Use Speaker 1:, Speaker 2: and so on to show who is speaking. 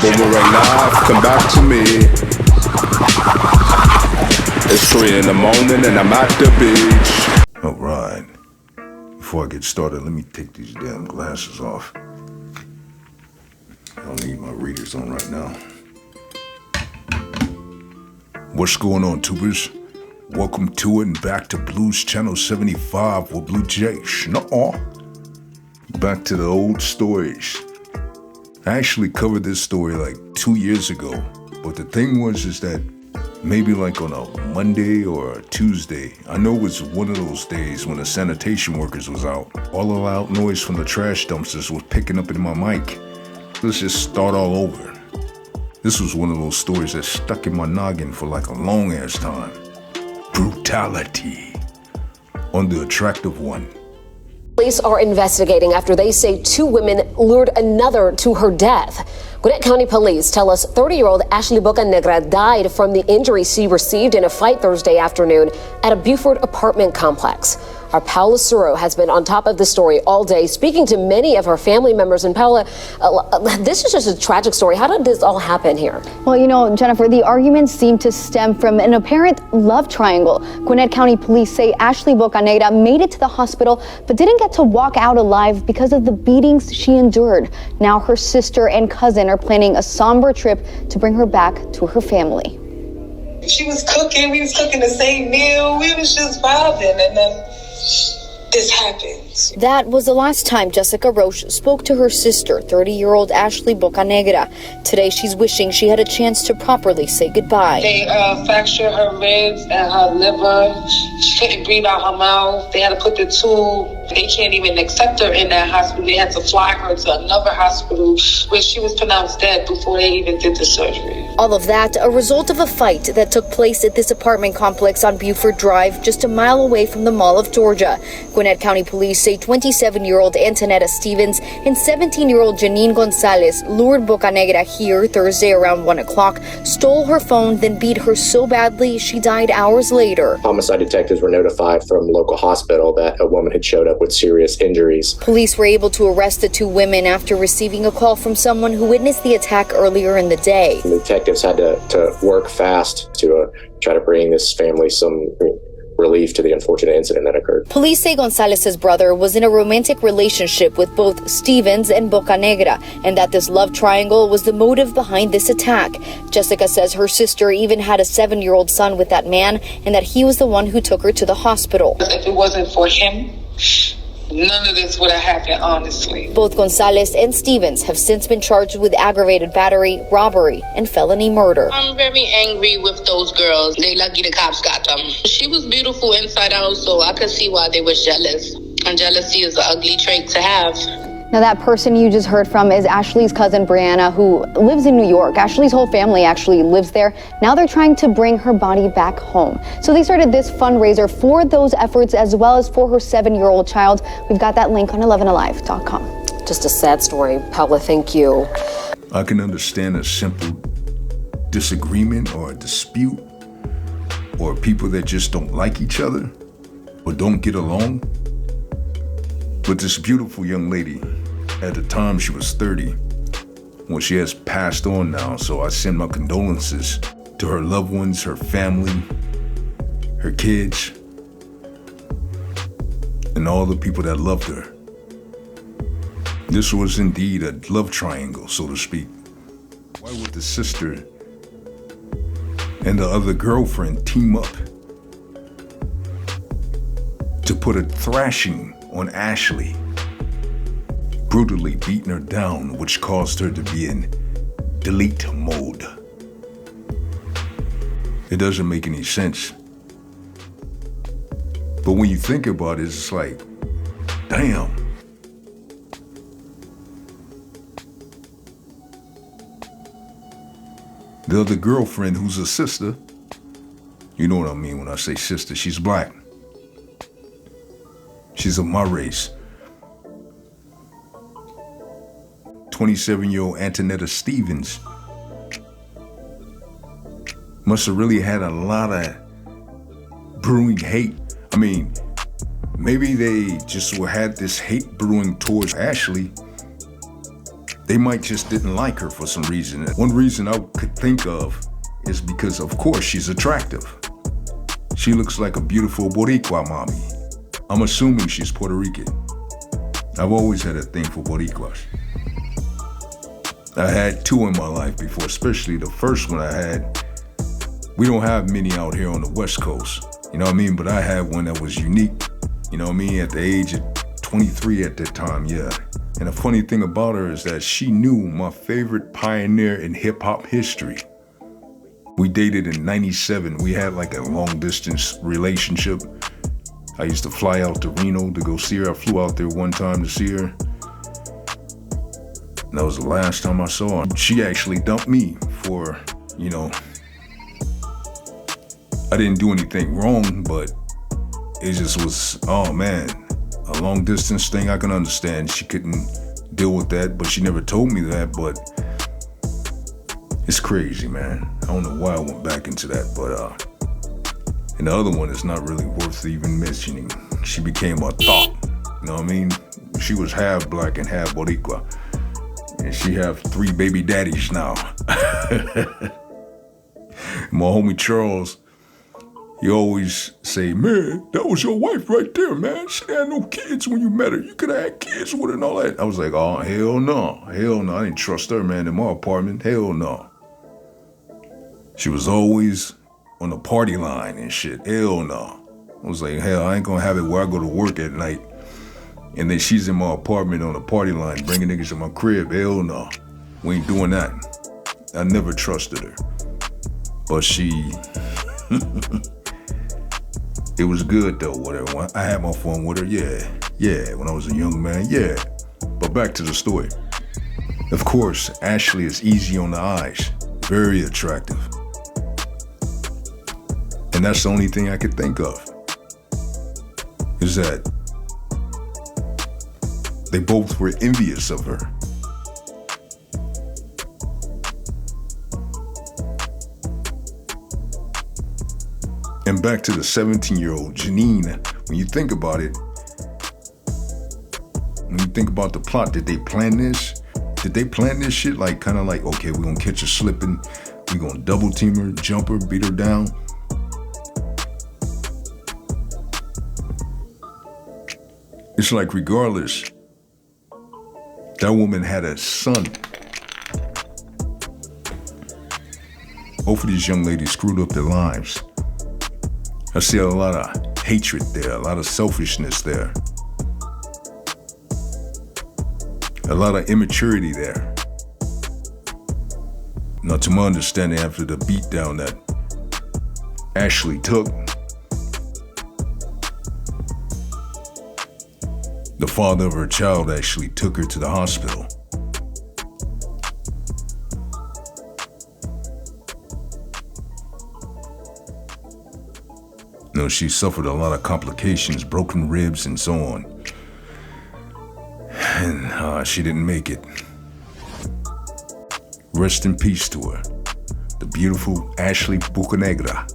Speaker 1: Boomerang live, come back to me. It's 3 in the morning and I'm at the beach.
Speaker 2: Alright, before I get started, let me take these damn glasses off. I don't need my readers on right now. What's going on, tubers? Welcome to and back to Blues Channel 75 with Blue Jay. Nah-ahh. Back to the old stories. I actually covered this story like 2 years ago, but the thing was is that maybe like on a Monday or a Tuesday, I know it was one of those days when the sanitation workers was out. All the loud noise from the trash dumpsters was picking up in my mic. Let's just start all over. This was one of those stories that stuck in my noggin for like a long ass time. Brutality on the attractive one.
Speaker 3: Police are investigating after they say 2 women lured another to her death. Gwinnett County Police tell us 30-year-old Ashley Bocanegra died from the injuries she received in a fight Thursday afternoon at a Buford apartment complex. Our Paula Suro has been on top of the story all day, speaking to many of her family members. And Paula, this is just a tragic story. How did this all happen here?
Speaker 4: Well, you know, Jennifer, the arguments seem to stem from an apparent love triangle. Gwinnett County Police say Ashley Bocanegra made it to the hospital, but didn't get to walk out alive because of the beatings she endured. Now her sister and cousin are planning a somber trip to bring her back to her family.
Speaker 5: She was cooking, we was cooking the same meal, we was just vibing, and then this happens.
Speaker 4: That was the last time Jessica Roche spoke to her sister, 30-year-old Ashley Bocanegra. Today, she's wishing she had a chance to properly say goodbye.
Speaker 5: They fractured her ribs and her liver. She couldn't breathe out her mouth. They had to put the tube. They can't even accept her in that hospital. They had to fly her to another hospital where she was pronounced dead before they even did the surgery.
Speaker 4: All of that a result of a fight that took place at this apartment complex on Buford Drive, just a mile away from the Mall of Georgia. Gwinnett County Police say 27-year-old Antonetta Stevens and 17-year-old Janine Gonzalez lured Bocanegra here Thursday around 1 o'clock, stole her phone, then beat her so badly she died hours later.
Speaker 6: Homicide detectives were notified from local hospital that a woman had showed up with serious injuries.
Speaker 4: Police were able to arrest the 2 women after receiving a call from someone who witnessed the attack earlier in the day.
Speaker 6: The detectives had to work fast to try to bring this family some relief to the unfortunate incident that occurred.
Speaker 4: Police say Gonzalez's brother was in a romantic relationship with both Stevens and Bocanegra, and that this love triangle was the motive behind this attack. Jessica says her sister even had a 7-year-old son with that man, and that he was the one who took her to the hospital.
Speaker 5: If it wasn't for him, none of this would have happened, honestly.
Speaker 4: Both Gonzalez and Stevens have since been charged with aggravated battery, robbery, and felony murder.
Speaker 7: I'm very angry with those girls. They lucky the cops got them. She was beautiful inside out, so I could see why they were jealous. And jealousy is an ugly trait to have.
Speaker 4: Now, that person you just heard from is Ashley's cousin, Brianna, who lives in New York. Ashley's whole family actually lives there. Now they're trying to bring her body back home. So they started this fundraiser for those efforts as well as for her 7-year-old child. We've got that link on 11alive.com.
Speaker 3: Just a sad story. Paula, thank you.
Speaker 2: I can understand a simple disagreement or a dispute or people that just don't like each other or don't get along. But this beautiful young lady, at the time she was 30, well, she has passed on now, so I send my condolences to her loved ones, her family, her kids, and all the people that loved her. This was indeed a love triangle, so to speak. Why would the sister and the other girlfriend team up to put a thrashing on Ashley, brutally beating her down, which caused her to be in delete mode? It doesn't make any sense. But when you think about it, it's like, damn. The other girlfriend, who's a sister, you know what I mean when I say sister, she's black. She's of my race. 27-year-old Antonetta Stevens must have really had a lot of brewing hate. I mean, maybe they just had this hate brewing towards Ashley. They might just didn't like her for some reason. One reason I could think of is because, of course, she's attractive. She looks like a beautiful Boricua mommy. I'm assuming she's Puerto Rican. I've always had a thing for Boricuas. I had two in my life before, especially the first one I had. We don't have many out here on the West Coast, you know what I mean? But I had one that was unique, you know what I mean? At the age of 23 at that time, yeah. And the funny thing about her is that she knew my favorite pioneer in hip hop history. We dated in '97. We had like a long distance relationship. I used to fly out to Reno to go see her. I flew out there one time to see her. And that was the last time I saw her. She actually dumped me for, you know, I didn't do anything wrong, but it just was, oh man, a long distance thing. I can understand. She couldn't deal with that, but she never told me that, but it's crazy, man. I don't know why I went back into that, but and the other one is not really worth even mentioning. She became a thought, you know what I mean? She was half black and half Boricua. And she have 3 baby daddies now. My homie Charles, he always say, man, that was your wife right there, man. She didn't have no kids when you met her. You could have had kids with her and all that. I was like, oh, hell no. Hell no. I didn't trust her, man, in my apartment. Hell no. She was always on the party line and shit. Hell no. I was like, hell, I ain't gonna have it where I go to work at night and then she's in my apartment on the party line bringing niggas to my crib. Hell no. We ain't doing that. I never trusted her. But she... It was good though, whatever. I had my fun with her, yeah, when I was a young man, yeah. But back to the story. Of course, Ashley is easy on the eyes, very attractive. And that's the only thing I could think of, is that they both were envious of her. And back to the 17-year-old Janine, when you think about it, when you think about the plot, did they plan this? Did they plan this shit like kind of like, okay, we're gonna catch her slipping, we're gonna double team her, jump her, beat her down? It's like regardless, that woman had a son. Both of these young ladies screwed up their lives. I see a lot of hatred there, a lot of selfishness there. A lot of immaturity there. Now, to my understanding, after the beatdown that Ashley took, the father of her child actually took her to the hospital. You know, she suffered a lot of complications, broken ribs and so on. And she didn't make it. Rest in peace to her. The beautiful Ashley Bocanegra.